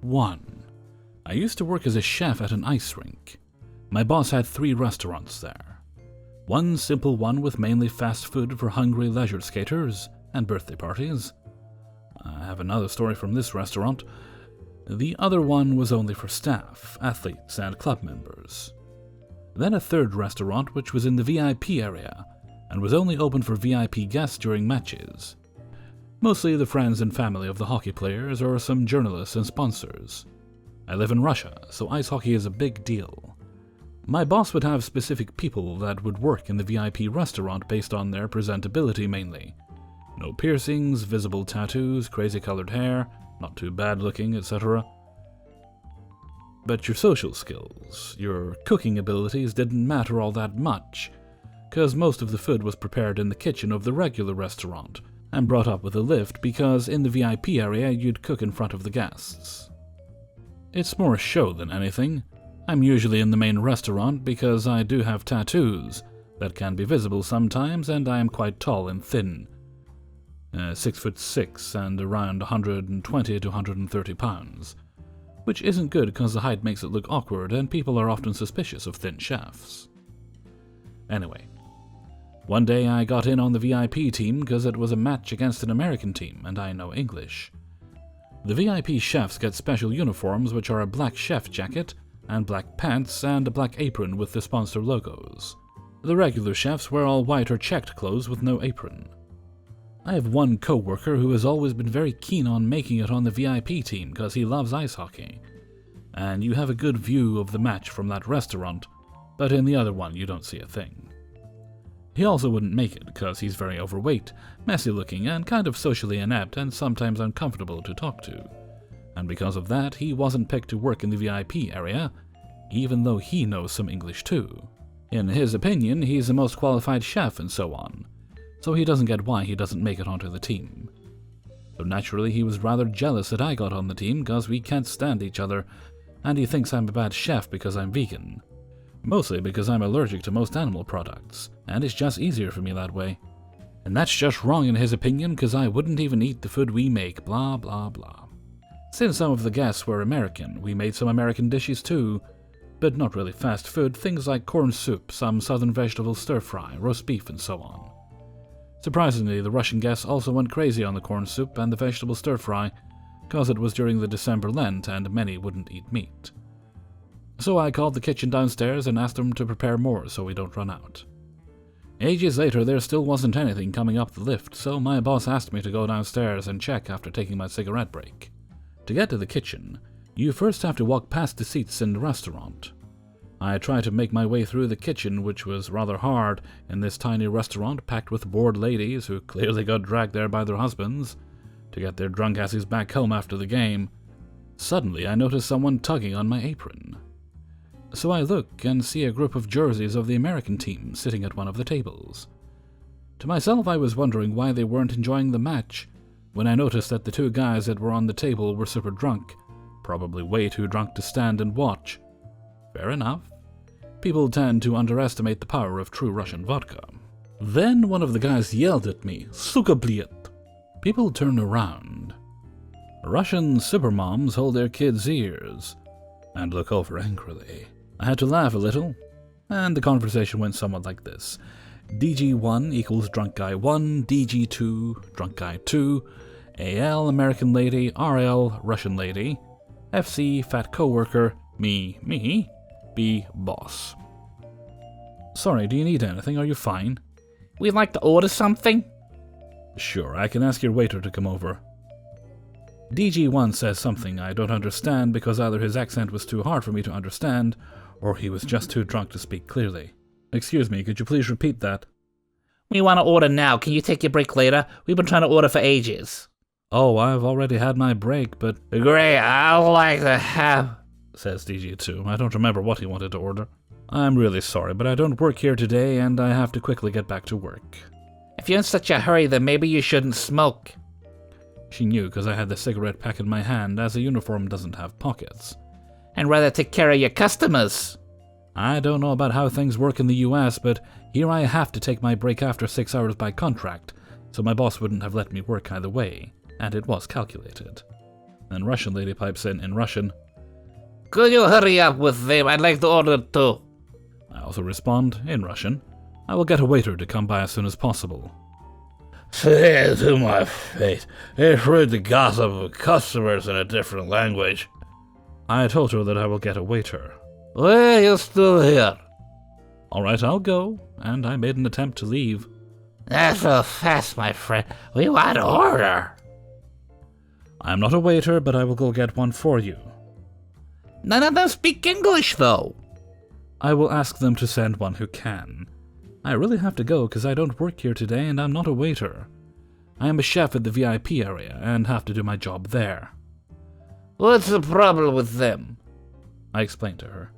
1. I used to work as a chef at an ice rink. My boss had 3 restaurants there. One simple one with mainly fast food for hungry leisure skaters and birthday parties. I have another story from this restaurant. The other one was only for staff, athletes, and club members. Then a third restaurant which was in the VIP area and was only open for VIP guests during matches. Mostly the friends and family of the hockey players or some journalists and sponsors. I live in Russia, so ice hockey is a big deal. My boss would have specific people that would work in the VIP restaurant based on their presentability mainly. No piercings, visible tattoos, crazy colored hair, not too bad looking, etc. But your social skills, your cooking abilities didn't matter all that much, because most of the food was prepared in the kitchen of the regular restaurant and brought up with a lift because in the VIP area you'd cook in front of the guests. It's more a show than anything. I'm usually in the main restaurant because I do have tattoos that can be visible sometimes, and I am quite tall and thin. 6'6" and around 120 to 130 pounds. Which isn't good because the height makes it look awkward and people are often suspicious of thin chefs. Anyway, one day I got in on the VIP team because it was a match against an American team and I know English. The VIP chefs get special uniforms which are a black chef jacket and black pants and a black apron with the sponsor logos. The regular chefs wear all white or checked clothes with no apron. I have one co-worker who has always been very keen on making it on the VIP team because he loves ice hockey. And you have a good view of the match from that restaurant, but in the other one you don't see a thing. He also wouldn't make it because he's very overweight, messy looking, and kind of socially inept and sometimes uncomfortable to talk to. And because of that, he wasn't picked to work in the VIP area, even though he knows some English too. In his opinion, he's the most qualified chef and so on. So he doesn't get why he doesn't make it onto the team. So naturally he was rather jealous that I got on the team because we can't stand each other, and he thinks I'm a bad chef because I'm vegan. Mostly because I'm allergic to most animal products, and it's just easier for me that way. And that's just wrong in his opinion because I wouldn't even eat the food we make, blah blah blah. Since some of the guests were American, we made some American dishes too, but not really fast food, things like corn soup, some southern vegetable stir-fry, roast beef and so on. Surprisingly, the Russian guests also went crazy on the corn soup and the vegetable stir-fry, because it was during the December Lent and many wouldn't eat meat. So I called the kitchen downstairs and asked them to prepare more so we don't run out. Ages later, there still wasn't anything coming up the lift, so my boss asked me to go downstairs and check after taking my cigarette break. To get to the kitchen, you first have to walk past the seats in the restaurant. I tried to make my way through the kitchen, which was rather hard in this tiny restaurant packed with bored ladies who clearly got dragged there by their husbands to get their drunk asses back home after the game. Suddenly, I noticed someone tugging on my apron. So I look and see a group of jerseys of the American team sitting at one of the tables. To myself, I was wondering why they weren't enjoying the match, when I noticed that the 2 guys that were on the table were super drunk, probably way too drunk to stand and watch. Fair enough. People tend to underestimate the power of true Russian vodka. Then one of the guys yelled at me, "Suka bliet." People turn around. Russian supermoms hold their kids' ears and look over angrily. I had to laugh a little, and the conversation went somewhat like this. DG1 equals drunk guy 1, DG2, drunk guy 2, AL, American lady, RL, Russian lady, FC, fat coworker, me, B, boss. Sorry, do you need anything? Are you fine? We'd like to order something. Sure, I can ask your waiter to come over. DG1 says something I don't understand because either his accent was too hard for me to understand, or he was just too drunk to speak clearly. Excuse me, could you please repeat that? We want to order now. Can you take your break later? We've been trying to order for ages. Oh, I've already had my break, but... Great, I'd like to have... says DG2. I don't remember what he wanted to order. I'm really sorry, but I don't work here today, and I have to quickly get back to work. If you're in such a hurry, then maybe you shouldn't smoke. She knew because I had the cigarette pack in my hand, as a uniform doesn't have pockets. And rather take care of your customers. I don't know about how things work in the US, but here I have to take my break after 6 hours by contract, so my boss wouldn't have let me work either way, and it was calculated. Then Russian lady pipes in Russian. Could you hurry up with them? I'd like to order too. I also respond in Russian. I will get a waiter to come by as soon as possible. Say it to my face. It's rude to gossip with customers in a different language. I told her that I will get a waiter. Why are you still here? Alright, I'll go, and I made an attempt to leave. That's so fast, my friend. We want to order. I am not a waiter, but I will go get one for you. None of them speak English, though. I will ask them to send one who can. I really have to go because I don't work here today and I'm not a waiter. I am a chef at the VIP area and have to do my job there. What's the problem with them? I explained to her.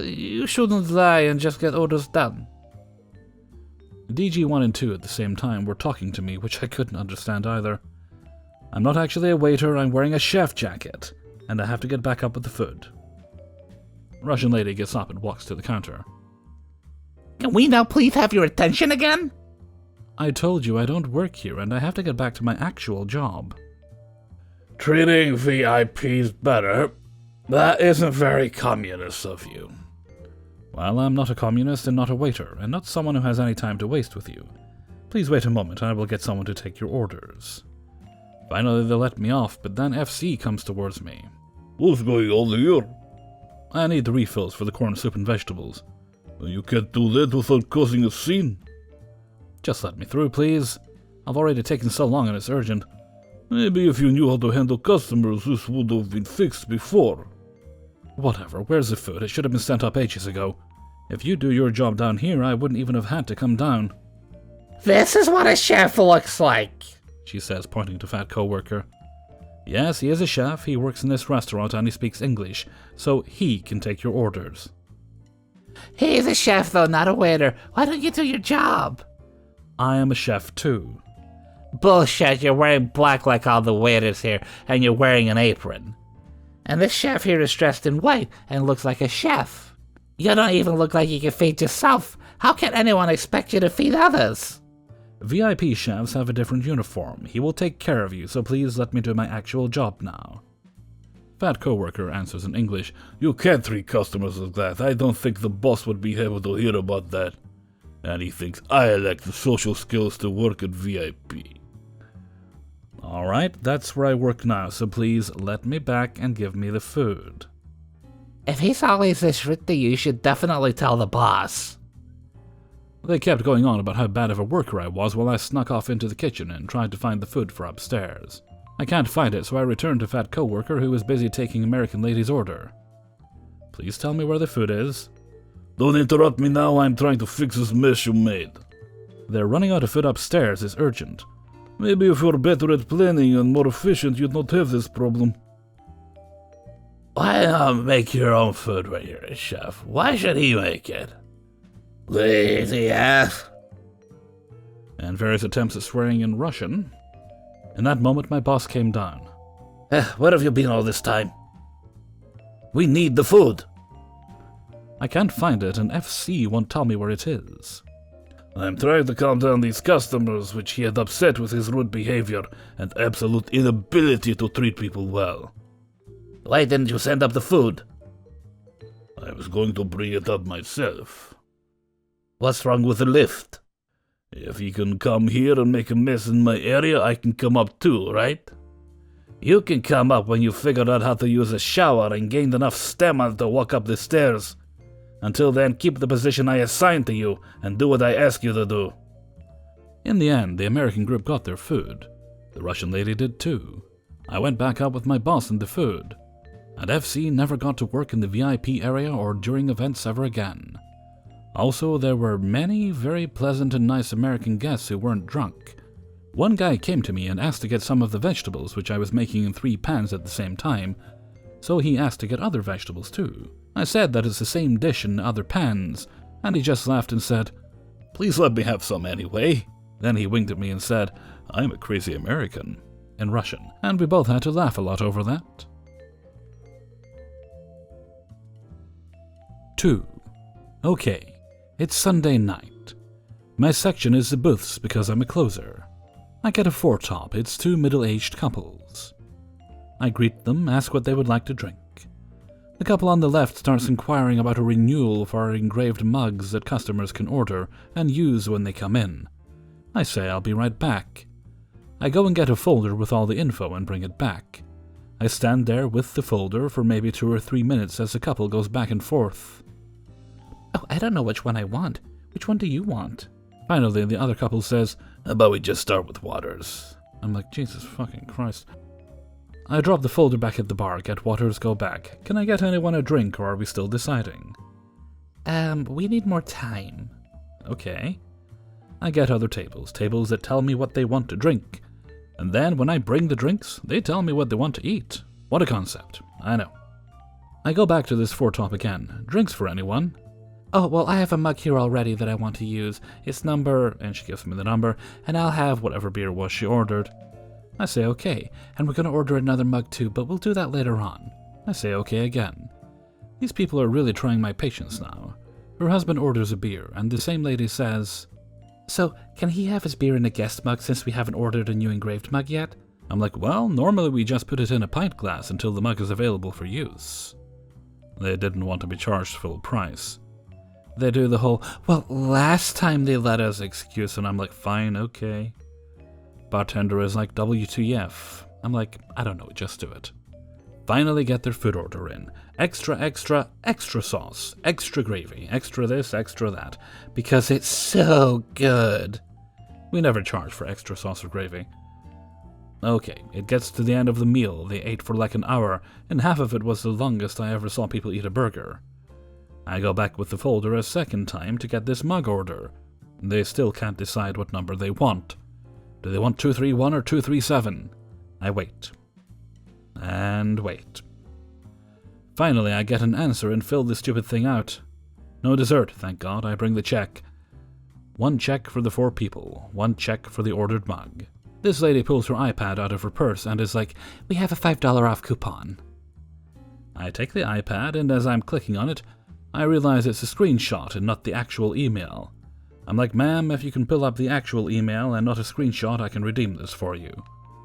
You shouldn't lie and just get orders done. DG1 and 2 at the same time were talking to me, which I couldn't understand either. I'm not actually a waiter, I'm wearing a chef jacket, and I have to get back up with the food. Russian lady gets up and walks to the counter. Can we now please have your attention again? I told you I don't work here and I have to get back to my actual job. Treating VIPs better? That isn't very communist of you. Well, I'm not a communist and not a waiter, and not someone who has any time to waste with you. Please wait a moment and I will get someone to take your orders. Finally they let me off, but then FC comes towards me. What's going on here? I need the refills for the corn soup and vegetables. You can't do that without causing a scene. Just let me through, please. I've already taken so long and it's urgent. Maybe if you knew how to handle customers, this would have been fixed before. Whatever, where's the food? It should have been sent up ages ago. If you do your job down here, I wouldn't even have had to come down. This is what a chef looks like, she says, pointing to fat coworker. Yes, he is a chef, he works in this restaurant and he speaks English, so he can take your orders. He's a chef though, not a waiter. Why don't you do your job? I am a chef too. Bullshit, you're wearing black like all the waiters here, and you're wearing an apron. And this chef here is dressed in white and looks like a chef. You don't even look like you can feed yourself. How can anyone expect you to feed others? VIP chefs have a different uniform. He will take care of you, so please let me do my actual job now. Fat coworker answers in English. You can't treat customers like that. I don't think the boss would be able to hear about that. And he thinks I lack the social skills to work at VIP. Alright, that's where I work now, so please let me back and give me the food. If he's always this rude to you, should definitely tell the boss. They kept going on about how bad of a worker I was while I snuck off into the kitchen and tried to find the food for upstairs. I can't find it, so I returned to fat coworker who was busy taking American lady's order. Please tell me where the food is. Don't interrupt me now, I'm trying to fix this mess you made. They're running out of food upstairs, it's urgent. Maybe if you're better at planning and more efficient, you'd not have this problem. Why not make your own food when you're a chef? Why should he make it? Lazy ass. And various attempts at swearing in Russian. In that moment, my boss came down. Where have you been all this time? We need the food. I can't find it, and FC won't tell me where it is. I'm trying to calm down these customers, which he had upset with his rude behavior and absolute inability to treat people well. Why didn't you send up the food? I was going to bring it up myself. What's wrong with the lift? If he can come here and make a mess in my area, I can come up too, right? You can come up when you figured out how to use a shower and gained enough stamina to walk up the stairs. Until then, keep the position I assigned to you and do what I ask you to do. In the end, the American group got their food. The Russian lady did too. I went back up with my boss and the food. And FC never got to work in the VIP area or during events ever again. Also, there were many very pleasant and nice American guests who weren't drunk. One guy came to me and asked to get some of the vegetables which I was making in 3 pans at the same time, so he asked to get other vegetables too. I said that it's the same dish in other pans, and he just laughed and said, "Please let me have some anyway." Then he winked at me and said, "I'm a crazy American," in Russian, and we both had to laugh a lot over that. 2. Okay, it's Sunday night. My section is the booths because I'm a closer. I get a 4-top, it's 2 middle-aged couples. I greet them, ask what they would like to drink. The couple on the left starts inquiring about a renewal for our engraved mugs that customers can order and use when they come in. I say I'll be right back. I go and get a folder with all the info and bring it back. I stand there with the folder for maybe 2 or 3 minutes as the couple goes back and forth. Oh, I don't know which one I want. Which one do you want? Finally, the other couple says, "How about we just start with waters?" I'm like, Jesus fucking Christ. I drop the folder back at the bar, get waters, go back. Can I get anyone a drink, or are we still deciding? We need more time. Okay. I get other tables that tell me what they want to drink. And then when I bring the drinks, they tell me what they want to eat. What a concept. I know. I go back to this foretop again. Drinks for anyone? Oh, well, I have a mug here already that I want to use. It's number, and she gives me the number, and I'll have whatever beer was she ordered. I say okay, and we're going to order another mug too, but we'll do that later on. I say okay again. These people are really trying my patience now. Her husband orders a beer, and the same lady says, "So, can he have his beer in a guest mug since we haven't ordered a new engraved mug yet?" I'm like, well, normally we just put it in a pint glass until the mug is available for use. They didn't want to be charged full price. They do the whole, well, last time they let us excuse, and I'm like, fine, okay. Bartender is like, WTF. I'm like, I don't know, just do it. Finally get their food order in. Extra, extra, extra sauce, extra gravy, extra this, extra that, because it's so good. We never charge for extra sauce or gravy. Okay, it gets to the end of the meal. They ate for like an hour, and half of it was the longest I ever saw people eat a burger. I go back with the folder a second time to get this mug order. They still can't decide what number they want. Do they want 231 or 237? I wait. And wait. Finally, I get an answer and fill the stupid thing out. No dessert, thank God. I bring the check. 1 check for the 4 people. 1 check for the ordered mug. This lady pulls her iPad out of her purse and is like, "We have a $5 off coupon." I take the iPad, and as I'm clicking on it, I realize it's a screenshot and not the actual email. I'm like, "Ma'am, if you can pull up the actual email and not a screenshot, I can redeem this for you."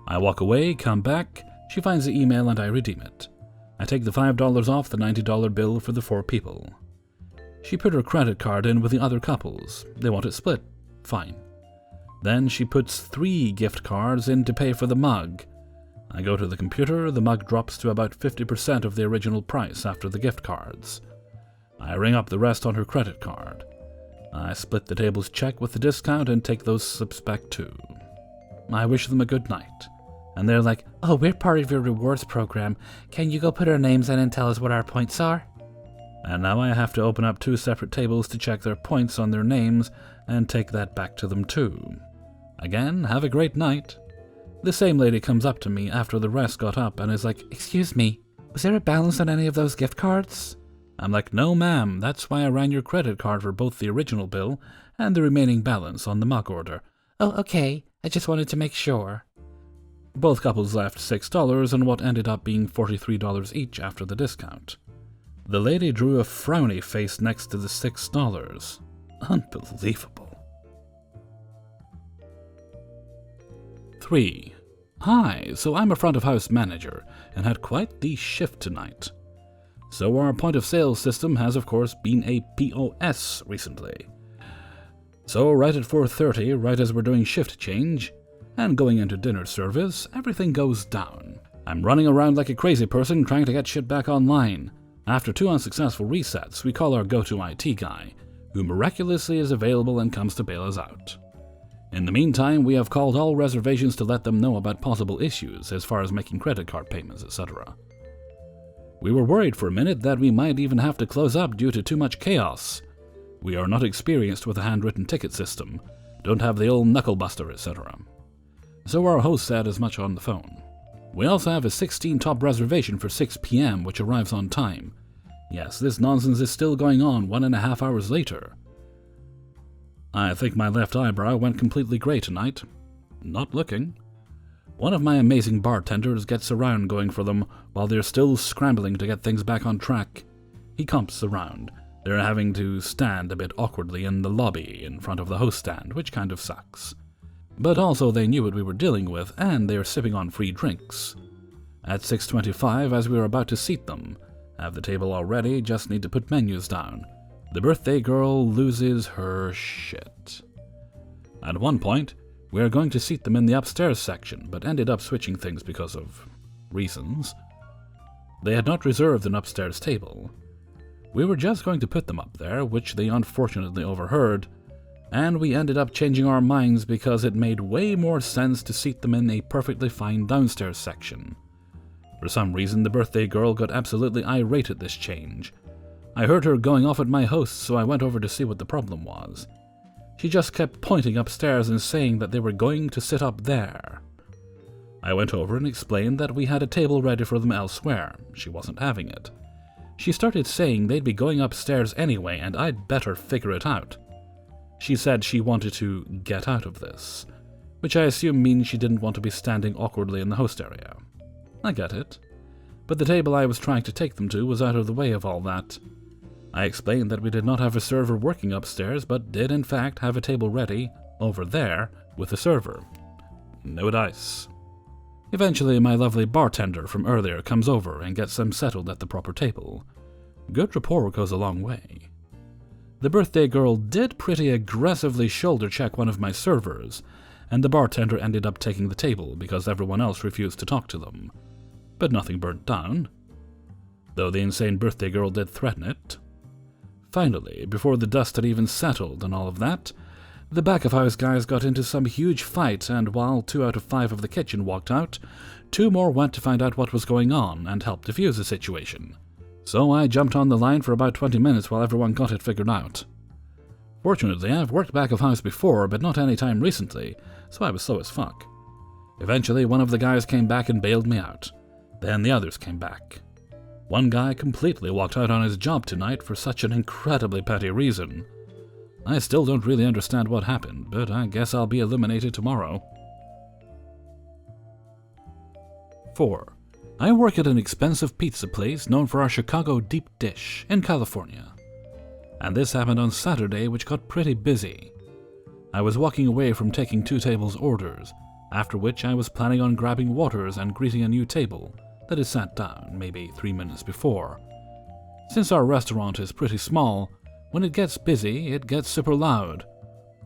I walk away, come back, she finds the email and I redeem it. I take the $5 off the $90 bill for the 4 people. She put her credit card in with the other couples. They want it split. Fine. Then she puts 3 gift cards in to pay for the mug. I go to the computer, the mug drops to about 50% of the original price after the gift cards. I ring up the rest on her credit card. I split the table's check with the discount and take those slips back too. I wish them a good night. And they're like, "Oh, we're part of your rewards program. Can you go put our names in and tell us what our points are?" And now I have to open up 2 separate tables to check their points on their names and take that back to them too. Again, have a great night. The same lady comes up to me after the rest got up and is like, "Excuse me, was there a balance on any of those gift cards?" I'm like, "No, ma'am, that's why I ran your credit card for both the original bill and the remaining balance on the mug order." "Oh, okay, I just wanted to make sure." Both couples left $6 on what ended up being $43 each after the discount. The lady drew a frowny face next to the $6. Unbelievable. 3. Hi, so I'm a front of house manager and had quite the shift tonight. So our point of sale system has of course been a POS recently. So right at 4:30, right as we're doing shift change and going into dinner service, everything goes down. I'm running around like a crazy person trying to get shit back online. After 2 unsuccessful resets, we call our go-to IT guy, who miraculously is available and comes to bail us out. In the meantime, we have called all reservations to let them know about possible issues as far as making credit card payments, etc. We were worried for a minute that we might even have to close up due to too much chaos. We are not experienced with a handwritten ticket system, don't have the old knucklebuster, etc. So our host said as much on the phone. We also have a 16 top reservation for 6 p.m. which arrives on time. Yes, this nonsense is still going on 1.5 hours later. I think my left eyebrow went completely grey tonight. Not looking. One of my amazing bartenders gets around going for them while they're still scrambling to get things back on track. He comps around. They're having to stand a bit awkwardly in the lobby in front of the host stand, which kind of sucks. But also they knew what we were dealing with, and they're sipping on free drinks. At 6:25, as we were about to seat them, have the table all ready, just need to put menus down, the birthday girl loses her shit. At one point, we were going to seat them in the upstairs section, but ended up switching things because of reasons. They had not reserved an upstairs table. We were just going to put them up there, which they unfortunately overheard, and we ended up changing our minds because it made way more sense to seat them in a perfectly fine downstairs section. For some reason, the birthday girl got absolutely irate at this change. I heard her going off at my host, so I went over to see what the problem was. She just kept pointing upstairs and saying that they were going to sit up there. I went over and explained that we had a table ready for them elsewhere. She wasn't having it. She started saying they'd be going upstairs anyway and I'd better figure it out. She said she wanted to get out of this, which I assume means she didn't want to be standing awkwardly in the host area. I get it, but the table I was trying to take them to was out of the way of all that. I explained that we did not have a server working upstairs, but did in fact have a table ready, over there, with a server. No dice. Eventually, my lovely bartender from earlier comes over and gets them settled at the proper table. Good rapport goes a long way. The birthday girl did pretty aggressively shoulder check one of my servers, and the bartender ended up taking the table because everyone else refused to talk to them. But nothing burnt down, though the insane birthday girl did threaten it. Finally, before the dust had even settled and all of that, the back-of-house guys got into some huge fight, and while 2 out of 5 of the kitchen walked out, 2 more went to find out what was going on and help defuse the situation. So I jumped on the line for about 20 minutes while everyone got it figured out. Fortunately, I've worked back-of-house before, but not any time recently, so I was slow as fuck. Eventually, one of the guys came back and bailed me out. Then the others came back. One guy completely walked out on his job tonight for such an incredibly petty reason. I still don't really understand what happened, but I guess I'll be eliminated tomorrow. 4. I work at an expensive pizza place known for our Chicago deep dish in California. And this happened on Saturday, which got pretty busy. I was walking away from taking 2 tables' orders, after which I was planning on grabbing waters and greeting a new table that had sat down maybe 3 minutes before. Since our restaurant is pretty small, when it gets busy, it gets super loud.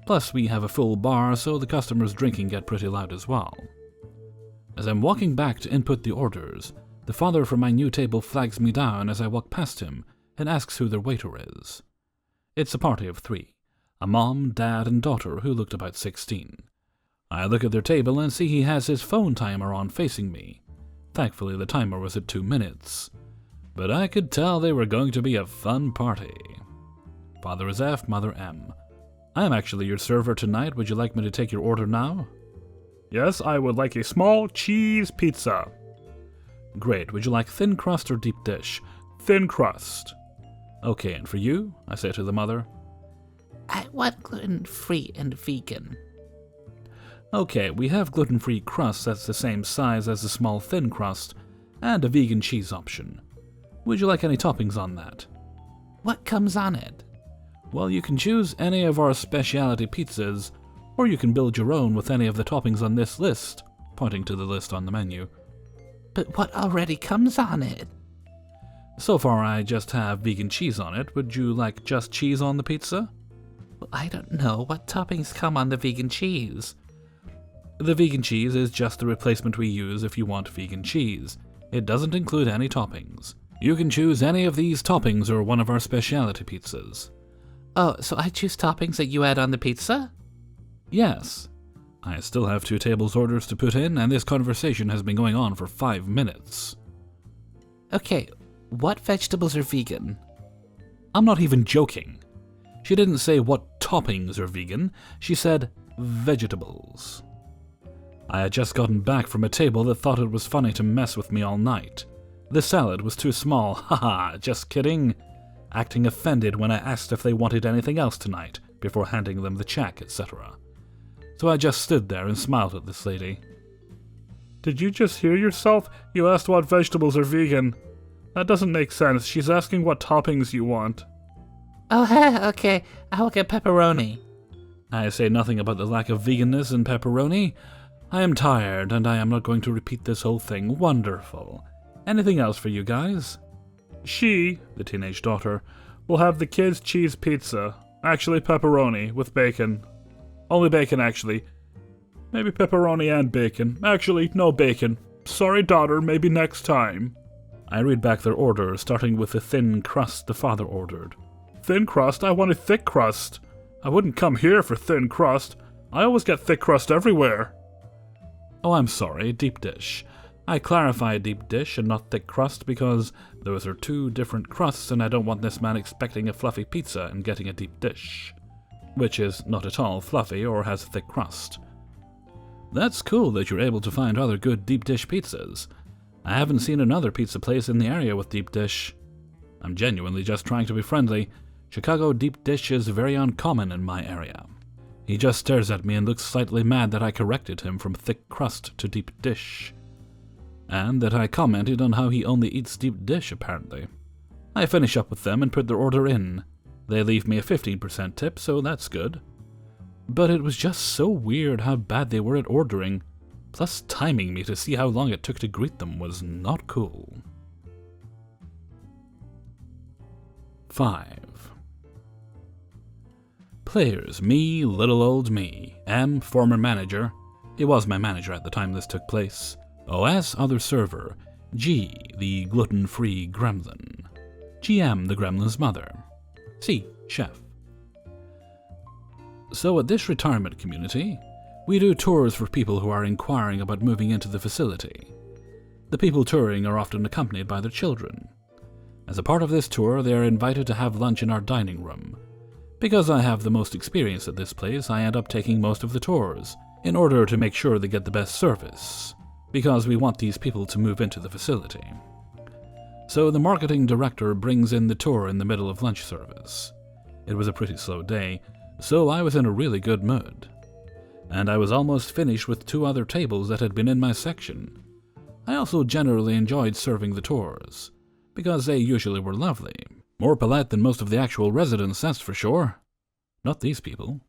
Plus, we have a full bar, so the customers drinking get pretty loud as well. As I'm walking back to input the orders, the father from my new table flags me down as I walk past him and asks who their waiter is. It's a party of 3, a mom, dad, and daughter who looked about 16. I look at their table and see he has his phone timer on facing me. Thankfully, the timer was at 2 minutes. But I could tell they were going to be a fun party. Father is F, Mother M. I am actually your server tonight. Would you like me to take your order now? Yes, I would like a small cheese pizza. Great. Would you like thin crust or deep dish? Thin crust. Okay, and for you? I say to the mother. I want gluten-free and vegan. Okay, we have gluten-free crust that's the same size as the small thin crust, and a vegan cheese option. Would you like any toppings on that? What comes on it? Well, you can choose any of our specialty pizzas, or you can build your own with any of the toppings on this list, pointing to the list on the menu. But what already comes on it? So far, I just have vegan cheese on it. Would you like just cheese on the pizza? Well, I don't know. What toppings come on the vegan cheese? The vegan cheese is just the replacement we use if you want vegan cheese. It doesn't include any toppings. You can choose any of these toppings or one of our specialty pizzas. Oh, so I choose toppings that you add on the pizza? Yes. I still have 2 tables' orders to put in, and this conversation has been going on for 5 minutes. Okay, what vegetables are vegan? I'm not even joking. She didn't say what toppings are vegan, she said vegetables. I had just gotten back from a table that thought it was funny to mess with me all night. The salad was too small, haha, just kidding. Acting offended when I asked if they wanted anything else tonight, before handing them the check, etc. So I just stood there and smiled at this lady. Did you just hear yourself? You asked what vegetables are vegan. That doesn't make sense. She's asking what toppings you want. Oh, okay. I'll get pepperoni. I say nothing about the lack of veganness in pepperoni. I am tired, and I am not going to repeat this whole thing. Wonderful. Anything else for you guys? She, the teenage daughter, will have the kids' cheese pizza. Actually, pepperoni with bacon. Only bacon, actually. Maybe pepperoni and bacon. Actually, no bacon. Sorry, daughter, maybe next time. I read back their order, starting with the thin crust the father ordered. Thin crust? I want a thick crust. I wouldn't come here for thin crust. I always get thick crust everywhere. Oh, I'm sorry, deep dish. I clarify deep dish and not thick crust because those are two different crusts and I don't want this man expecting a fluffy pizza and getting a deep dish, which is not at all fluffy or has a thick crust. That's cool that you're able to find other good deep dish pizzas. I haven't seen another pizza place in the area with deep dish. I'm genuinely just trying to be friendly. Chicago deep dish is very uncommon in my area. He just stares at me and looks slightly mad that I corrected him from thick crust to deep dish. And that I commented on how he only eats deep dish, apparently. I finish up with them and put their order in. They leave me a 15% tip, so that's good. But it was just so weird how bad they were at ordering, plus timing me to see how long it took to greet them was not cool. 5. Players, me, little old me, M, former manager. He was my manager at the time this took place. OS, other server. G, the gluten-free gremlin. GM, the gremlin's mother. C, chef. So at this retirement community, we do tours for people who are inquiring about moving into the facility. The people touring are often accompanied by their children. As a part of this tour, they are invited to have lunch in our dining room. Because I have the most experience at this place, I end up taking most of the tours, in order to make sure they get the best service, because we want these people to move into the facility. So the marketing director brings in the tour in the middle of lunch service. It was a pretty slow day, so I was in a really good mood. And I was almost finished with 2 other tables that had been in my section. I also generally enjoyed serving the tours, because they usually were lovely. More polite than most of the actual residents, that's for sure. Not these people.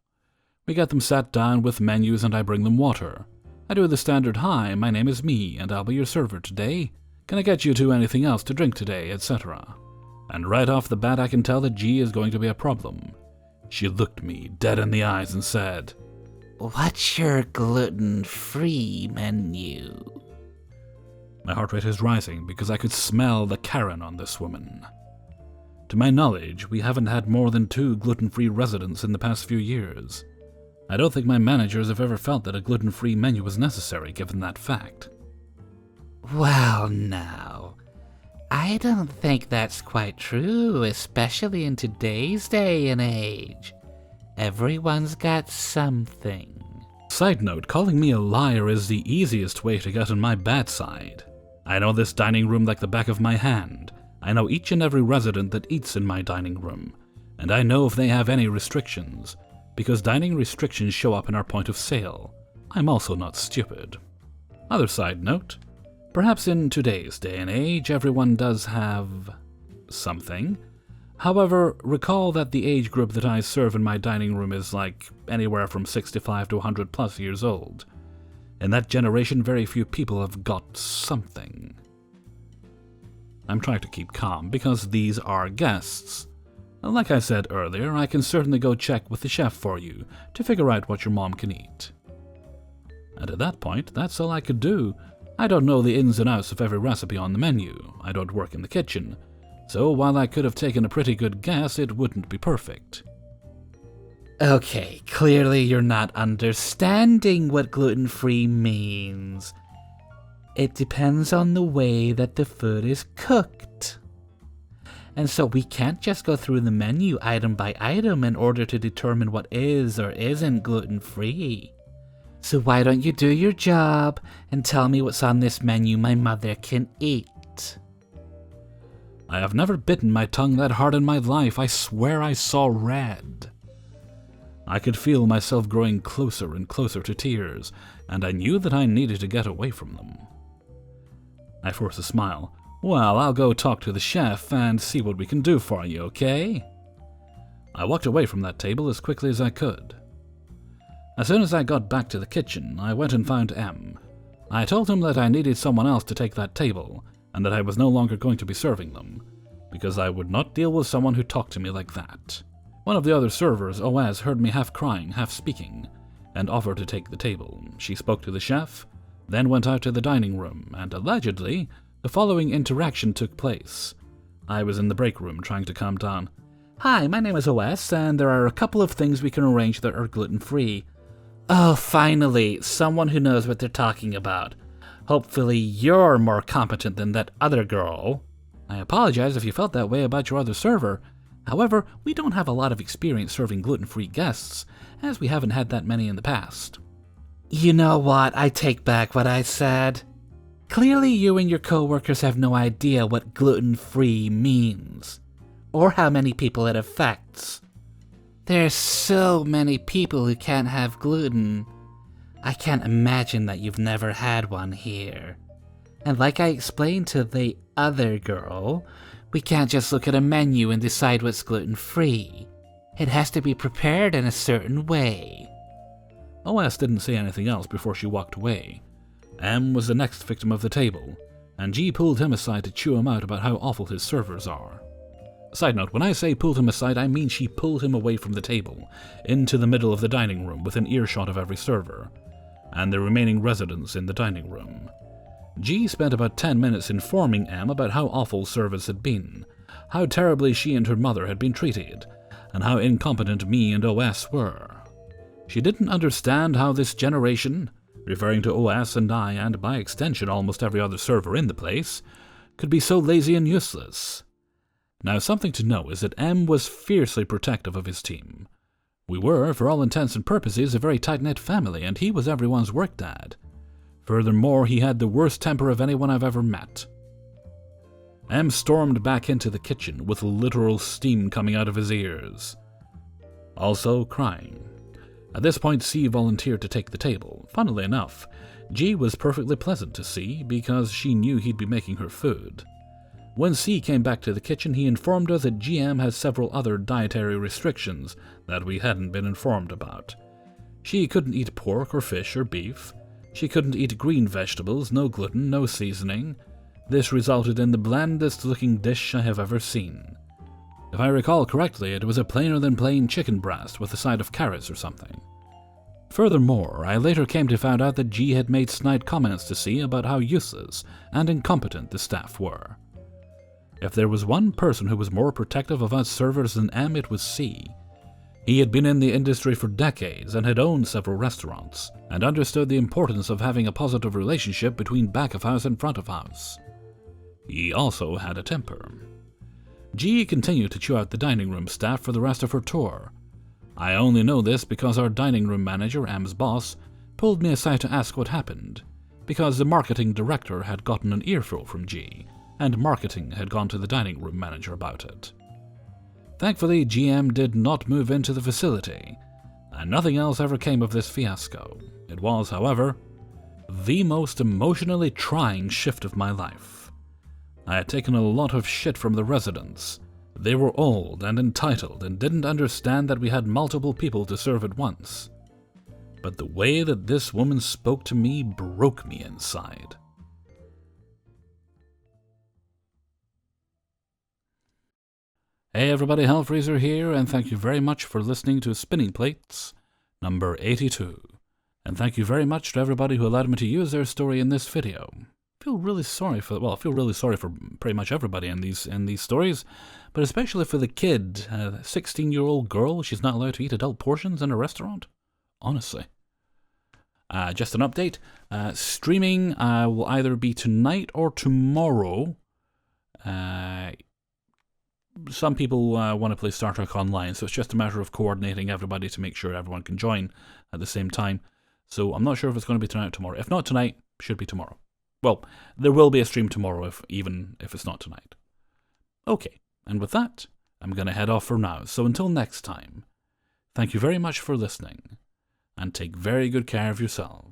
We get them sat down with menus and I bring them water. I do the standard, "Hi, my name is me, and I'll be your server today. Can I get you to anything else to drink today," etc. And right off the bat I can tell that G is going to be a problem. She looked me dead in the eyes and said, What's your gluten-free menu? My heart rate is rising because I could smell the Karen on this woman. To my knowledge, we haven't had more than 2 gluten-free residents in the past few years. I don't think my managers have ever felt that a gluten-free menu was necessary given that fact. Well, now, I don't think that's quite true, especially in today's day and age. Everyone's got something. Side note, calling me a liar is the easiest way to get on my bad side. I know this dining room like the back of my hand. I know each and every resident that eats in my dining room, and I know if they have any restrictions, because dining restrictions show up in our point of sale. I'm also not stupid. Other side note, perhaps in today's day and age everyone does have something. However, recall that the age group that I serve in my dining room is like anywhere from 65 to 100 plus years old. In that generation, very few people have got something. I'm trying to keep calm because these are guests. Like I said earlier, I can certainly go check with the chef for you to figure out what your mom can eat. And at that point, that's all I could do. I don't know the ins and outs of every recipe on the menu. I don't work in the kitchen. So while I could have taken a pretty good guess, it wouldn't be perfect. Okay, clearly you're not understanding what gluten-free means. It depends on the way that the food is cooked. And so we can't just go through the menu item by item in order to determine what is or isn't gluten-free. So why don't you do your job and tell me what's on this menu my mother can eat? I have never bitten my tongue that hard in my life. I swear I saw red. I could feel myself growing closer and closer to tears, and I knew that I needed to get away from them. I forced a smile. Well, I'll go talk to the chef and see what we can do for you, okay? I walked away from that table as quickly as I could. As soon as I got back to the kitchen, I went and found M. I told him that I needed someone else to take that table, and that I was no longer going to be serving them, because I would not deal with someone who talked to me like that. One of the other servers, OS, heard me half crying, half speaking, and offered to take the table. She spoke to the chef, then went out to the dining room, and allegedly, the following interaction took place. I was in the break room trying to calm down. "Hi, my name is OS, and there are a couple of things we can arrange that are gluten-free." "Oh, finally, someone who knows what they're talking about. Hopefully you're more competent than that other girl." "I apologize if you felt that way about your other server. However, we don't have a lot of experience serving gluten-free guests, as we haven't had that many in the past." "You know what? I take back what I said. Clearly you and your co-workers have no idea what gluten-free means, or how many people it affects. There's so many people who can't have gluten. I can't imagine that you've never had one here. And like I explained to the other girl, we can't just look at a menu and decide what's gluten-free. It has to be prepared in a certain way." OS didn't say anything else before she walked away. M was the next victim of the table, and G pulled him aside to chew him out about how awful his servers are. Side note, when I say pulled him aside, I mean she pulled him away from the table, into the middle of the dining room within earshot of every server, and the remaining residents in the dining room. G spent about 10 minutes informing M about how awful service had been, how terribly she and her mother had been treated, and how incompetent me and OS were. She didn't understand how this generation, referring to OS and I, and by extension almost every other server in the place, could be so lazy and useless. Now, something to know is that M was fiercely protective of his team. We were, for all intents and purposes, a very tight-knit family, and he was everyone's work dad. Furthermore, he had the worst temper of anyone I've ever met. M stormed back into the kitchen with literal steam coming out of his ears. Also crying. At this point, C volunteered to take the table. Funnily enough, G was perfectly pleasant to C because she knew he'd be making her food. When C came back to the kitchen, he informed her that GM has several other dietary restrictions that we hadn't been informed about. She couldn't eat pork or fish or beef. She couldn't eat green vegetables, no gluten, no seasoning. This resulted in the blandest looking dish I have ever seen. If I recall correctly, it was a plainer than plain chicken breast with a side of carrots or something. Furthermore, I later came to find out that G had made snide comments to C about how useless and incompetent the staff were. If there was one person who was more protective of us servers than M, it was C. He had been in the industry for decades and had owned several restaurants, and understood the importance of having a positive relationship between back of house and front of house. He also had a temper. G continued to chew out the dining room staff for the rest of her tour. I only know this because our dining room manager, M's boss, pulled me aside to ask what happened, because the marketing director had gotten an earful from G, and marketing had gone to the dining room manager about it. Thankfully, GM did not move into the facility, and nothing else ever came of this fiasco. It was, however, the most emotionally trying shift of my life. I had taken a lot of shit from the residents. They were old and entitled and didn't understand that we had multiple people to serve at once. But the way that this woman spoke to me broke me inside. Hey everybody, Hellfreezer here, and thank you very much for listening to Spinning Plates number 82. And thank you very much to everybody who allowed me to use their story in this video. I feel really sorry for pretty much everybody in these stories, but especially for the kid, a 16-year-old girl. She's not allowed to eat adult portions in a restaurant. Honestly. Just an update. Streaming will either be tonight or tomorrow. Some people want to play Star Trek Online, so it's just a matter of coordinating everybody to make sure everyone can join at the same time. So I'm not sure if it's going to be tonight or tomorrow. If not tonight, should be tomorrow. Well, there will be a stream tomorrow, even if it's not tonight. Okay, and with that, I'm going to head off for now. So until next time, thank you very much for listening, and take very good care of yourselves.